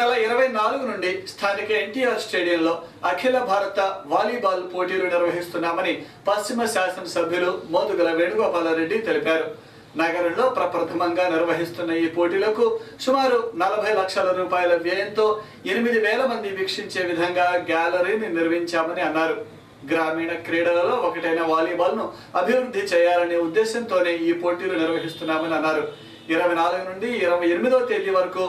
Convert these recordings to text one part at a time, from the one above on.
నెల 24 నుండి స్థానిక ఎన్టీఆర్ స్టేడియంలో అఖిల భారత వాలీబాల్ పోటీలు నిర్వహిస్తున్నామని పశ్చిమ శాసనసభ్యులు మోదుగుల వేణుగోపాలరెడ్డి తెలిపారు. నగరంలో ప్రప్రథమంగా నిర్వహిస్తున్న ఈ పోటీలకు సుమారు 40 లక్షల రూపాయల వ్యయంతో 8,000 మంది వీక్షించే విధంగా గ్యాలరీని నిర్మించామని అన్నారు. గ్రామీణ క్రీడలలో ఒకటైన వాలీబాల్ ను అభివృద్ధి చేయాలనే ఉద్దేశంతోనే ఈ పోటీలు నిర్వహిస్తున్నామని అన్నారు. 24 నుండి 28వ తేదీ వరకు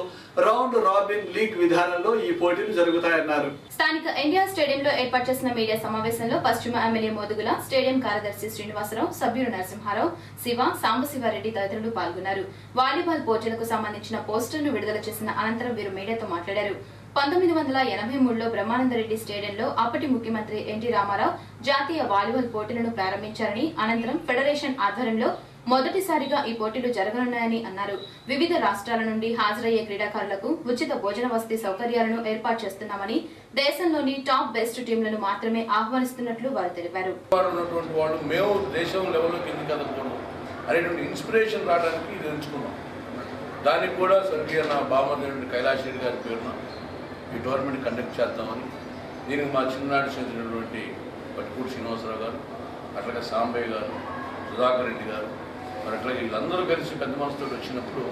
రౌండ్ రాబిన్ లీగ్ విధానంలో ఈ పోటీలు జరుగుతాయన్నారు. స్థానిక ఎన్టీఆర్ స్టేడియంలో ఏర్పాటు చేసిన మీడియా సమావేశంలో పశ్చిమ ఎమ్మెల్యే మోదుగుల, స్టేడియం కార్యదర్శి శ్రీనివాసరావు, సభ్యులు నరసింహారావు, శివ, సాంబశివారెడ్డి తదితరులు పాల్గొన్నారు. వాలీబాల్ పోటీలకు సంబంధించిన పోస్టర్ను విడుదల చేసిన అనంతరం వీరు మీడియాతో మాట్లాడారు. 1983లో బ్రహ్మానందరెడ్డి స్టేడియంలో అప్పటి ముఖ్యమంత్రి ఎన్టీ రామారావు జాతీయ వాలీబాల్ పోటీలను ప్రారంభించారని, అనంతరం ఫెడరేషన్ ఆధ్వర్యంలో మొదటిసారిగా ఈ పోటీలు జరగనున్నాయని అన్నారు. వివిధ రాష్ట్రాల నుండి హాజరయ్యే క్రీడాకారులకు ఉచిత భోజన వసతి సౌకర్యాలను ఏర్పాటు చేస్తున్నామని, దేశంలోని టాప్ బెస్ట్ టీంలను మాత్రమే ఆహ్వానిస్తున్నట్లు వారు తెలిపారు. ఇన్స్పిరేషన్ రావడానికి ఇది ఎంచుకున్నాం. దానికి కూడా స్వర్గీయ నా బామర్దేవుడి కైలాష్ రెడ్డి గారి పేరున ఈ టోర్నమెంట్ కండక్ట్ చేద్దామని, దీనికి మా చిన్ననాటి చెందినటువంటి పట్టిపూడి శ్రీనివాసరావు గారు, అట్లాగే సాంబయ్య గారు, సుధాకర్ రెడ్డి గారు, మరి అట్లాగే వీళ్ళందరూ కలిసి పెద్ద మనసుతో వచ్చినప్పుడు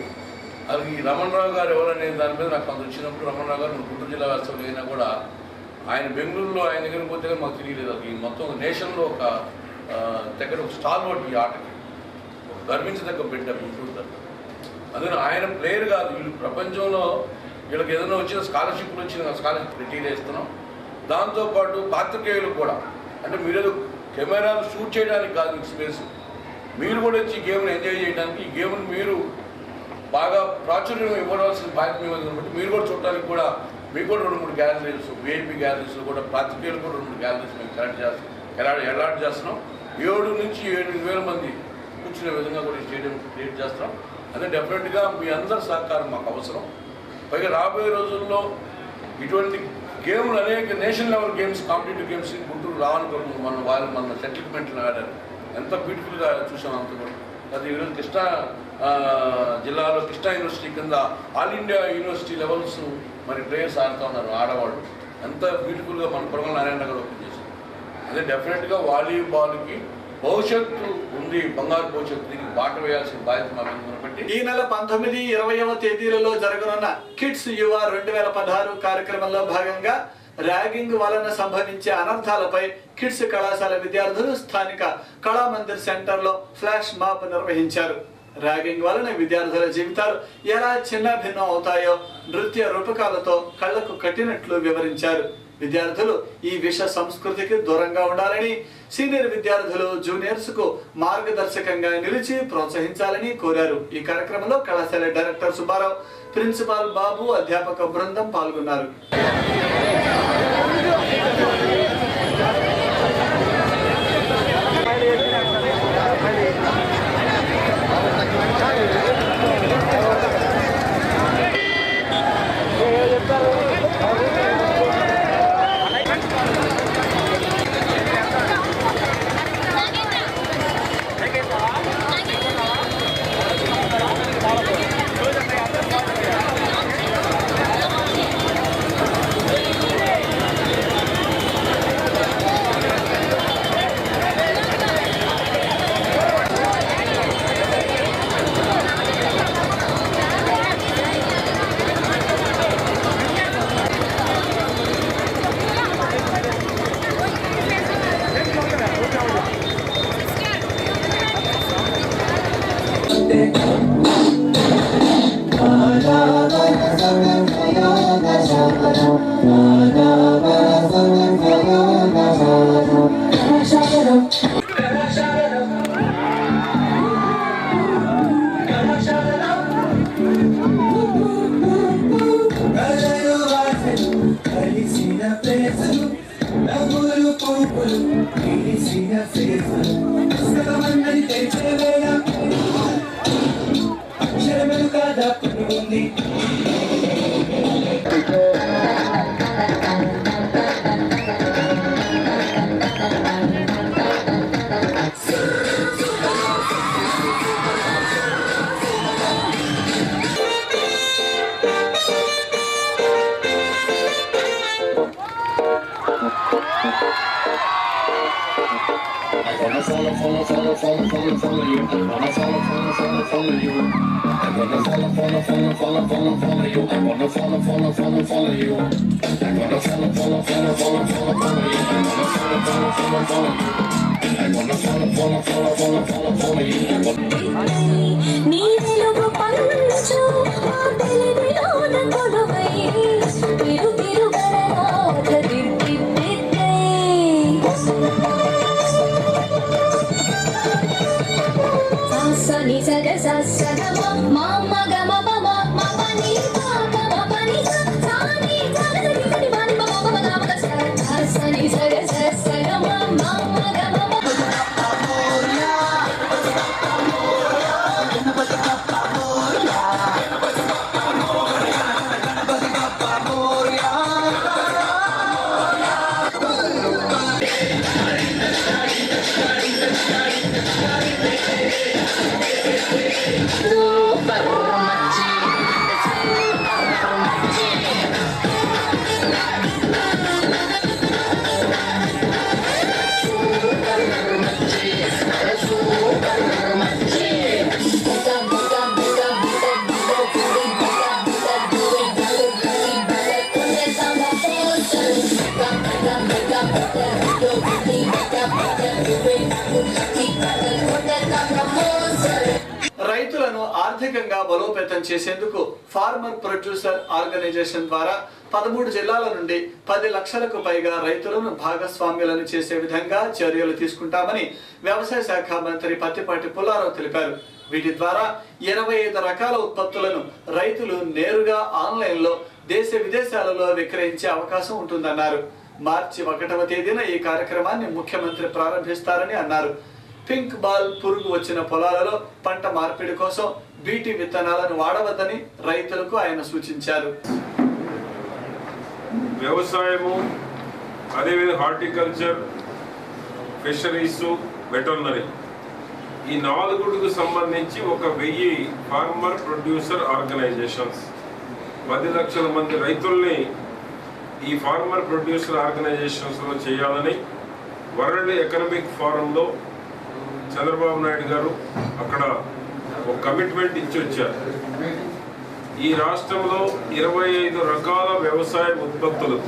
అది ఈ రమణరావు గారు ఎవరనే దాని మీద నాకు కొంత వచ్చినప్పుడు, రమణరావు గారు గుంటూరు జిల్లా వాస్తవులు అయినా కూడా ఆయన బెంగళూరులో ఆయన దగ్గరికి పోతే కానీ మాకు తెలియలేదు. అది మొత్తం నేషన్లో ఒక దగ్గర ఒక స్టార్ వర్డ్ ఈ ఆటకి గర్వించదగ్గ బిడ్డ గుంటూరు దగ్గర. అందుకని ఆయన ప్లేయర్ కాదు, వీళ్ళు ప్రపంచంలో వీళ్ళకి ఏదైనా వచ్చిన స్కాలర్షిప్లు వచ్చిన స్కాలర్షిప్ రిటీల్ చేస్తున్నాం. దాంతోపాటు పాత్రికేయులు కూడా, అంటే మీరేదో కెమెరాలు షూట్ చేయడానికి కాదు స్పేస్, మీరు కూడా వచ్చి ఈ గేమ్ని ఎంజాయ్ చేయడానికి, ఈ గేమ్ని మీరు బాగా ప్రాచుర్యం ఇవ్వవలసిన బాధ్యత మీద కాబట్టి మీరు కూడా చూడడానికి కూడా మీకు కూడా 2-3 గ్యాలరీస్, విఐపి గ్యాలరీస్లో కూడా పాత్రికేయులు కూడా 2-3 గ్యాలరీస్ మేము అలాట్ చేస్తున్నాం. 7 నుంచి 8,000 మంది కూర్చునే విధంగా కూడా ఈ స్టేడియం క్రియేట్ చేస్తున్నాం. అదే డెఫినెట్గా మీ అందరి సహకారం మాకు అవసరం. పైగా రాబోయే రోజుల్లో ఇటువంటి గేమ్లు అనేక national level games, competitive games Guntur రావాలనుకోవడం మన సెటిల్మెంట్లు ఆడారు. ఎంత బ్యూటిఫుల్గా చూసాం అంత కూడా. అది ఈరోజు కృష్ణా జిల్లాలో కృష్ణా యూనివర్సిటీ కింద ఆల్ ఇండియా యూనివర్సిటీ లెవెల్స్ మరి ప్లేయర్స్ ఆడుతూ ఉన్నారు ఆడవాళ్ళు. ఎంత బ్యూటిఫుల్గా మన పొరగల నారాయణ గారు ఓపెన్ చేశారు. అదే డెఫినెట్గా వాలీబాల్కి భవిష్యత్తు ఉంది, బంగారు భవిష్యత్తు. దీనికి బాట వేయాల్సిన బాధ్యత మా మీద బట్టి ఈ నెల 19, 20వ తేదీలలో జరగనున్న కిడ్స్ యువ 2016 కార్యక్రమంలో భాగంగా ర్యాగింగ్ వలన సంభవించే అనర్థాలపై కిడ్స్ కళాశాల విద్యార్థులు స్థానిక కళామందిర్ సెంటర్లో ఫ్లాష్ మాప్ నిర్వహించారు. ర్యాగింగ్ వలన విద్యార్థుల జీవితాలు ఎలా చిన్న భిన్నం అవుతాయో నృత్య రూపకాలతో కళ్లకు కట్టినట్లు వివరించారు. విద్యార్థులు ఈ విష సంస్కృతికి దూరంగా ఉండాలని, సీనియర్ విద్యార్థులు జూనియర్స్ కు మార్గదర్శకంగా నిలిచి ప్రోత్సహించాలని కోరారు. ఈ కార్యక్రమంలో కళాశాల డైరెక్టర్ సుబ్బారావు, ప్రిన్సిపాల్ బాబు, అధ్యాపక బృందం పాల్గొన్నారు. I wanna follow you. I wanna follow you. I wanna follow you. I wanna follow you. I wanna follow you. I wanna follow you. I wanna follow you. నీ వెలుగు పంచు ఆ తెలివిలోన కొలువై తిరు గణనాథ దిద్దిద్దే సని సగ సగ మా మగ మమ మమ ని మగ మమ ని సాని సగ సని మని మమ మమ మగ సని సగ సగ మా మగ మమ రైతులను ఆర్థికంగా బలోపేతం చేసేందుకు ఫార్మర్ ప్రొడ్యూసర్ ఆర్గనైజేషన్ ద్వారా 13 జిల్లాల నుండి 10 లక్షలకు పైగా రైతులను భాగస్వామ్యులను చేసే విధంగా చర్యలు తీసుకుంటామని వ్యవసాయ శాఖ మంత్రి పత్తిపాటి పుల్లారావు తెలిపారు. వీటి ద్వారా 25 రకాల ఉత్పత్తులను రైతులు నేరుగా ఆన్లైన్లో దేశ విదేశాలలో విక్రయించే అవకాశం ఉంటుందన్నారు. మార్చి 1వ తేదీన ఈ కార్యక్రమాన్ని ముఖ్యమంత్రి ప్రారంభిస్తారని అన్నారు. పింక్ బాల్ పురుగు వచ్చిన పొలాలలో పంట మార్పిడి కోసం బీటీ విత్తనాలను వాడవద్దని రైతులకు ఆయన సూచించారు. వ్యవసాయము, అదేవిధంగా హార్టికల్చర్, ఫిషరీస్, వెటర్నరీ ఈ 4కు సంబంధించి 1000 ఫార్మర్ ప్రొడ్యూసర్ ఆర్గనైజేషన్స్ 10 లక్షల మంది రైతుల్ని ఈ ఫార్మర్ ప్రొడ్యూసర్ ఆర్గనైజేషన్స్లో చేయాలని వరల్డ్ ఎకనామిక్ ఫోరంలో చంద్రబాబు నాయుడు గారు అక్కడ ఒక కమిట్మెంట్ ఇచ్చి వచ్చారు. ఈ రాష్ట్రంలో 25 రకాల వ్యవసాయ ఉత్పత్తులు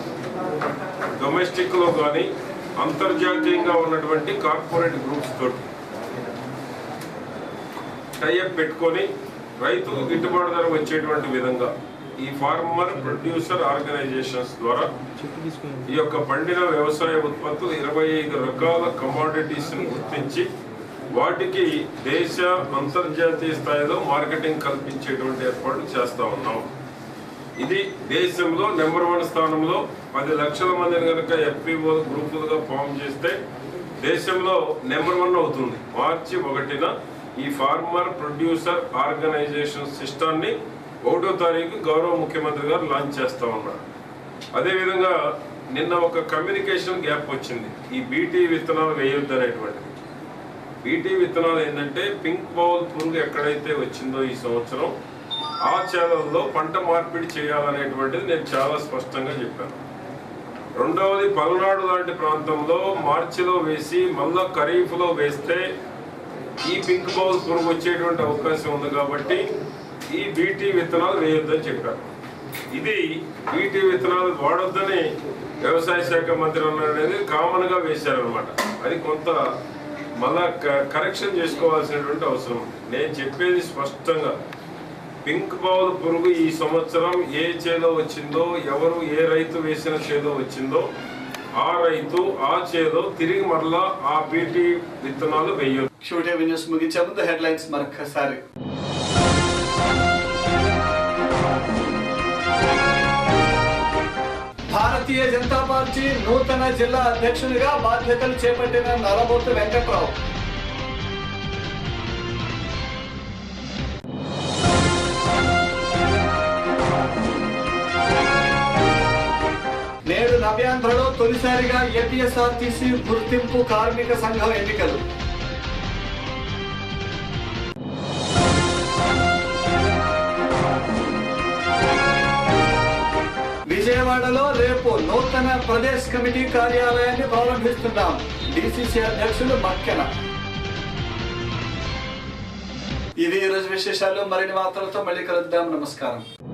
డొమెస్టిక్లో కానీ అంతర్జాతీయంగా ఉన్నటువంటి కార్పొరేట్ గ్రూప్స్ తోటి టైఅప్ పెట్టుకొని రైతుకు గిట్టుబాటు ధర వచ్చేటువంటి విధంగా ఈ ఫార్మర్ ప్రొడ్యూసర్ ఆర్గనైజేషన్స్ ద్వారా ఈ యొక్క పండిన వ్యవసాయ ఉత్పత్తులు 25 రకాల కమోడిటీస్ని గుర్తించి వాటికి దేశ అంతర్జాతీయ స్థాయిలో మార్కెటింగ్ కల్పించేటువంటి ఏర్పాట్లు చేస్తూ ఉన్నాం. ఇది దేశంలో నెంబర్ 1 స్థానంలో 10 లక్షల మందిని కనుక ఎఫ్పిఓ గ్రూపులుగా ఫామ్ చేస్తే దేశంలో నెంబర్ 1 అవుతుంది. మార్చి 1న ఈ ఫార్మర్ ప్రొడ్యూసర్ ఆర్గనైజేషన్ సిస్టాన్ని 1వ తారీఖు గౌరవ ముఖ్యమంత్రి గారు లాంచ్ చేస్తా ఉన్నారు. అదేవిధంగా నిన్న ఒక కమ్యూనికేషన్ గ్యాప్ వచ్చింది. ఈ బీటీ విత్తనాలు వేయొద్దు అనేటువంటిది. బీటీ విత్తనాలు ఏంటంటే పింక్ బౌల్ పురుగు ఎక్కడైతే వచ్చిందో ఈ సంవత్సరం ఆ చేలల్లో పంట మార్పిడి చేయాలనేటువంటిది నేను చాలా స్పష్టంగా చెప్పాను. రెండవది పల్నాడు లాంటి ప్రాంతంలో మార్చిలో వేసి మళ్ళా ఖరీఫ్లో వేస్తే ఈ పింక్ బౌల్ పురుగు వచ్చేటువంటి అవకాశం ఉంది కాబట్టి ఈ బీటీ విత్తనాలు వేయొద్దని చెప్పారు. ఇది బీటీ విత్తనాలు వాడొద్దని వ్యవసాయ శాఖ మంత్రి అనేది కామన్గా వేశారనమాట. అది కొంత మళ్ళా కరెక్షన్ చేసుకోవాల్సినటువంటి అవసరం ఉంది. నేను చెప్పేది స్పష్టంగా పింక్ బౌల్ పురుగు ఈ సంవత్సరం ఏ చేలో వచ్చిందో, ఎవరు ఏ రైతు వేసిన చేలో వచ్చిందో ఆ రైతు ఆ చేలో తిరిగి మరలా ఆ బీటీ విత్తనాలు వేయొద్దు. షూటింగ్ న్యూస్ ముగించే ముందు హెడ్లైన్స్ మరొకసారి. భారతీయ జనతా పార్టీ నూతన జిల్లా అధ్యక్షునిగా బాధ్యతలు చేపట్టిన నల్లబోతు వెంకట్రావు. నేడు నవ్యాంధ్రలో తొలిసారిగా ఏపీఎస్ఆర్టీసీ గుర్తింపు కార్మిక సంఘం ఎన్నికలు. విజయవాడలో రేపు నూతన ప్రదేశ్ కమిటీ కార్యాలయాన్ని ప్రారంభిస్తున్నాం. డిసిసి అధ్యక్షులు మక్కెన. ఇవి ఈ రోజు విశేషాలు. మరిన్ని వార్తలతో మళ్ళీ కలుద్దాం. నమస్కారం.